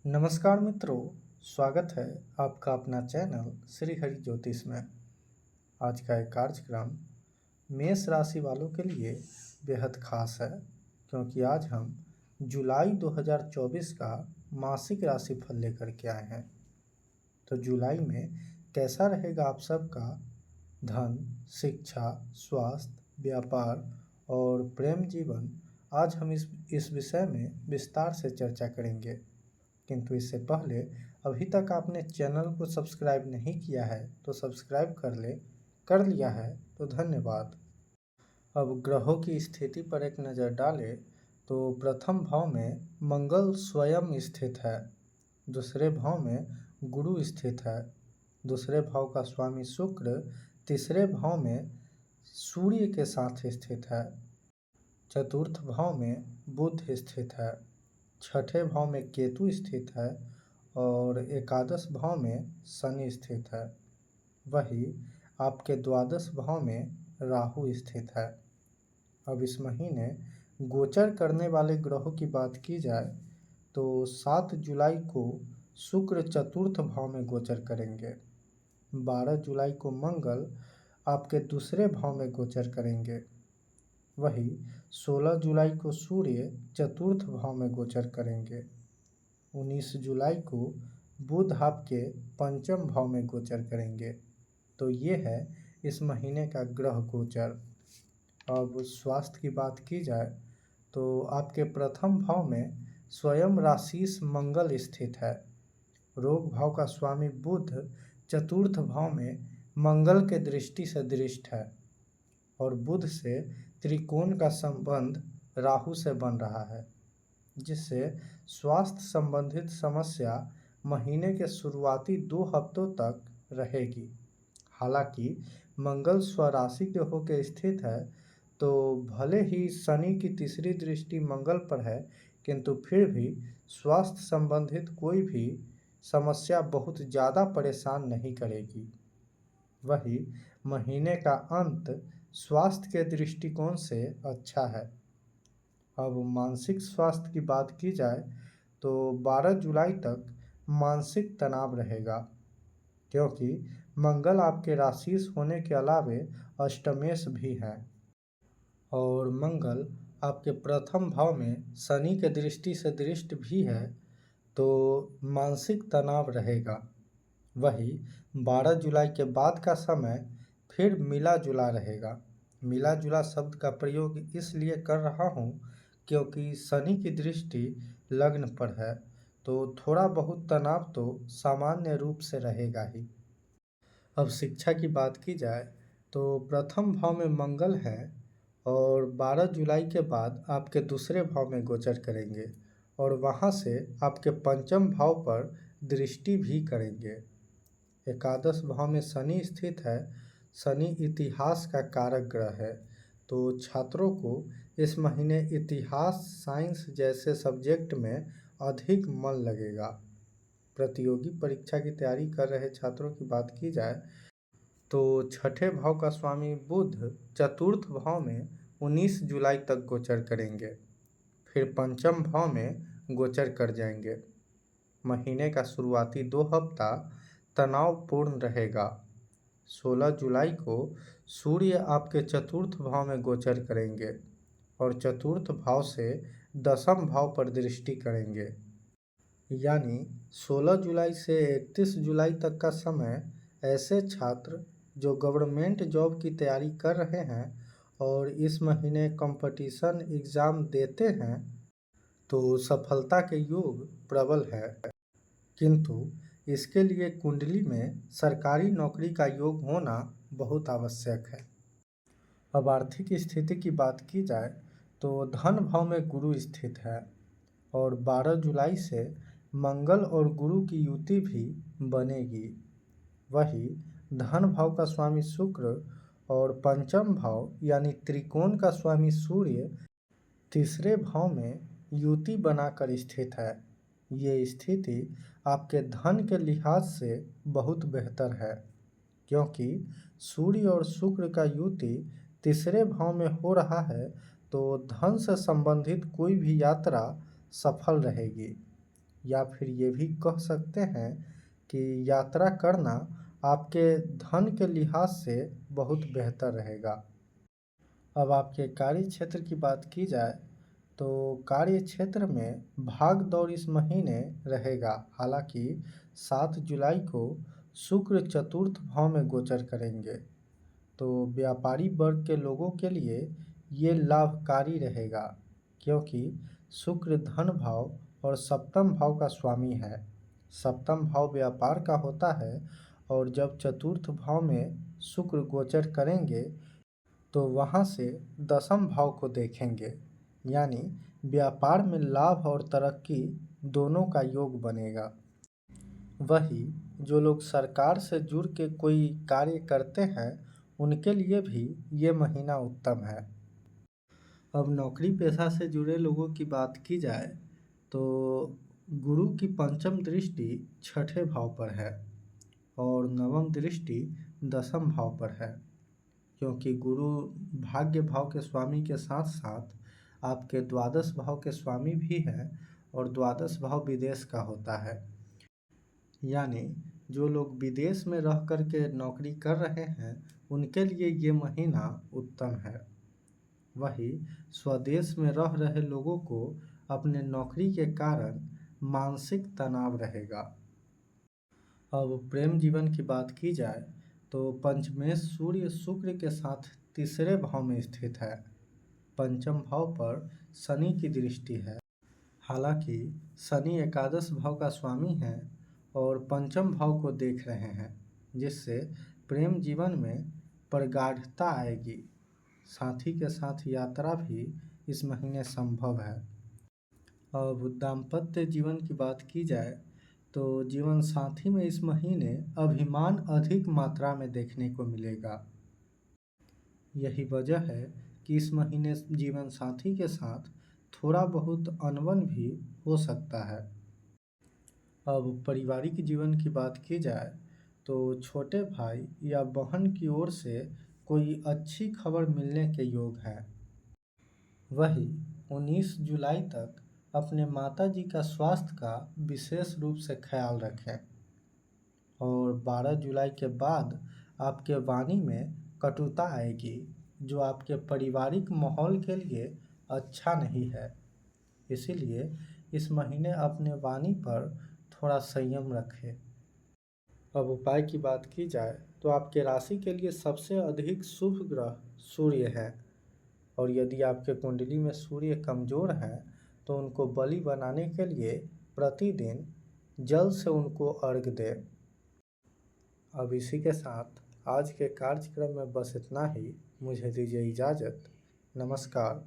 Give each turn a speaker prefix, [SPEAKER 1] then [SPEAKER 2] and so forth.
[SPEAKER 1] नमस्कार मित्रों, स्वागत है आपका अपना चैनल श्री हरि ज्योतिष में। आज का एक कार्यक्रम मेष राशि वालों के लिए बेहद खास है, क्योंकि आज हम जुलाई 2024 का मासिक राशिफल लेकर के आए हैं। तो जुलाई में कैसा रहेगा आप सबका धन, शिक्षा, स्वास्थ्य, व्यापार और प्रेम जीवन, आज हम इस विषय में विस्तार से चर्चा करेंगे। किंतु इससे पहले अभी तक आपने चैनल को सब्सक्राइब नहीं किया है तो सब्सक्राइब कर लिया है तो धन्यवाद। अब ग्रहों की स्थिति पर एक नज़र डालें तो प्रथम भाव में मंगल स्वयं स्थित है, दूसरे भाव में गुरु स्थित है, दूसरे भाव का स्वामी शुक्र तीसरे भाव में सूर्य के साथ स्थित है, चतुर्थ भाव में बुध स्थित है, छठे भाव में केतु स्थित है और एकादश भाव में शनि स्थित है। वही आपके द्वादश भाव में राहु स्थित है। अब इस महीने गोचर करने वाले ग्रहों की बात की जाए तो 7 जुलाई को शुक्र चतुर्थ भाव में गोचर करेंगे, 12 जुलाई को मंगल आपके दूसरे भाव में गोचर करेंगे, वही 16 जुलाई को सूर्य चतुर्थ भाव में गोचर करेंगे, 19 जुलाई को बुध आपके पंचम भाव में गोचर करेंगे। तो ये है इस महीने का ग्रह गोचर। अब स्वास्थ्य की बात की जाए तो आपके प्रथम भाव में स्वयं राशिश मंगल स्थित है, रोग भाव का स्वामी बुध चतुर्थ भाव में मंगल के दृष्टि से दृष्ट है और बुध से त्रिकोण का संबंध राहु से बन रहा है, जिससे स्वास्थ्य संबंधित समस्या महीने के शुरुआती 2 हफ्तों तक रहेगी। हालांकि मंगल स्वराशि के होकर स्थित है तो भले ही शनि की तीसरी दृष्टि मंगल पर है, किंतु फिर भी स्वास्थ्य संबंधित कोई भी समस्या बहुत ज़्यादा परेशान नहीं करेगी। वही महीने का अंत स्वास्थ्य के दृष्टिकोण से अच्छा है। अब मानसिक स्वास्थ्य की बात की जाए तो 12 जुलाई तक मानसिक तनाव रहेगा, क्योंकि मंगल आपके राशिश होने के अलावे अष्टमेश भी हैं और मंगल आपके प्रथम भाव में शनि के दृष्टि से दृष्ट भी है, तो मानसिक तनाव रहेगा। वही 12 जुलाई के बाद का समय फिर मिला जुला रहेगा। मिला जुला शब्द का प्रयोग इसलिए कर रहा हूँ क्योंकि शनि की दृष्टि लग्न पर है, तो थोड़ा बहुत तनाव तो सामान्य रूप से रहेगा ही। अब शिक्षा की बात की जाए तो प्रथम भाव में मंगल है और 12 जुलाई के बाद आपके दूसरे भाव में गोचर करेंगे और वहाँ से आपके पंचम भाव पर दृष्टि भी करेंगे। एकादश भाव में शनि स्थित है। शनि इतिहास का कारक ग्रह है, तो छात्रों को इस महीने इतिहास, साइंस जैसे सब्जेक्ट में अधिक मन लगेगा। प्रतियोगी परीक्षा की तैयारी कर रहे छात्रों की बात की जाए तो छठे भाव का स्वामी बुध चतुर्थ भाव में 19 जुलाई तक गोचर करेंगे, फिर पंचम भाव में गोचर कर जाएंगे। महीने का शुरुआती 2 हफ्ता तनावपूर्ण रहेगा। 16 जुलाई को सूर्य आपके चतुर्थ भाव में गोचर करेंगे और चतुर्थ भाव से दसम भाव पर दृष्टि करेंगे। यानी 16 जुलाई से 31 जुलाई तक का समय ऐसे छात्र जो गवर्नमेंट जॉब की तैयारी कर रहे हैं और इस महीने कंपटीशन एग्ज़ाम देते हैं तो सफलता के योग प्रबल है, किंतु इसके लिए कुंडली में सरकारी नौकरी का योग होना बहुत आवश्यक है। अब आर्थिक स्थिति की बात की जाए तो धन भाव में गुरु स्थित है और 12 जुलाई से मंगल और गुरु की युति भी बनेगी। वही धन भाव का स्वामी शुक्र और पंचम भाव यानी त्रिकोण का स्वामी सूर्य तीसरे भाव में युति बनाकर स्थित है। ये स्थिति आपके धन के लिहाज से बहुत बेहतर है, क्योंकि सूर्य और शुक्र का युति तीसरे भाव में हो रहा है, तो धन से संबंधित कोई भी यात्रा सफल रहेगी। या फिर ये भी कह सकते हैं कि यात्रा करना आपके धन के लिहाज से बहुत बेहतर रहेगा। अब आपके कार्य क्षेत्र की बात की जाए तो कार्य क्षेत्र में भाग दौड़ इस महीने रहेगा। हालांकि 7 जुलाई को शुक्र चतुर्थ भाव में गोचर करेंगे, तो व्यापारी वर्ग के लोगों के लिए ये लाभकारी रहेगा, क्योंकि शुक्र धन भाव और सप्तम भाव का स्वामी है। सप्तम भाव व्यापार का होता है, और जब चतुर्थ भाव में शुक्र गोचर करेंगे तो वहाँ से दसम भाव को देखेंगे, यानी व्यापार में लाभ और तरक्की दोनों का योग बनेगा। वही जो लोग सरकार से जुड़ के कोई कार्य करते हैं उनके लिए भी ये महीना उत्तम है। अब नौकरी पेशा से जुड़े लोगों की बात की जाए तो गुरु की पंचम दृष्टि छठे भाव पर है और नवम दृष्टि दसम भाव पर है, क्योंकि गुरु भाग्य भाव के स्वामी के साथ साथ आपके द्वादश भाव के स्वामी भी हैं, और द्वादश भाव विदेश का होता है। यानी जो लोग विदेश में रह कर के नौकरी कर रहे हैं उनके लिए ये महीना उत्तम है। वही स्वदेश में रह रहे लोगों को अपने नौकरी के कारण मानसिक तनाव रहेगा। अब प्रेम जीवन की बात की जाए तो पंचमेश सूर्य शुक्र के साथ तीसरे भाव में स्थित है। पंचम भाव पर शनि की दृष्टि है। हालांकि शनि एकादश भाव का स्वामी है और पंचम भाव को देख रहे हैं, जिससे प्रेम जीवन में प्रगाढ़ता आएगी। साथी के साथ यात्रा भी इस महीने संभव है। अब दाम्पत्य जीवन की बात की जाए तो जीवन साथी में इस महीने अभिमान अधिक मात्रा में देखने को मिलेगा। यही वजह है कि इस महीने जीवन साथी के साथ थोड़ा बहुत अनबन भी हो सकता है। अब पारिवारिक जीवन की बात की जाए तो छोटे भाई या बहन की ओर से कोई अच्छी खबर मिलने के योग है। वही 19 जुलाई तक अपने माताजी का स्वास्थ्य का विशेष रूप से ख्याल रखें, और 12 जुलाई के बाद आपके वाणी में कटुता आएगी, जो आपके पारिवारिक माहौल के लिए अच्छा नहीं है। इसीलिए इस महीने अपने वाणी पर थोड़ा संयम रखें। अब उपाय की बात की जाए तो आपके राशि के लिए सबसे अधिक शुभ ग्रह सूर्य है, और यदि आपके कुंडली में सूर्य कमज़ोर हैं तो उनको बलि बनाने के लिए प्रतिदिन जल से उनको अर्घ्य दें। अब इसी के साथ आज के कार्यक्रम में बस इतना ही। मुझे दीजिए इजाज़त। नमस्कार।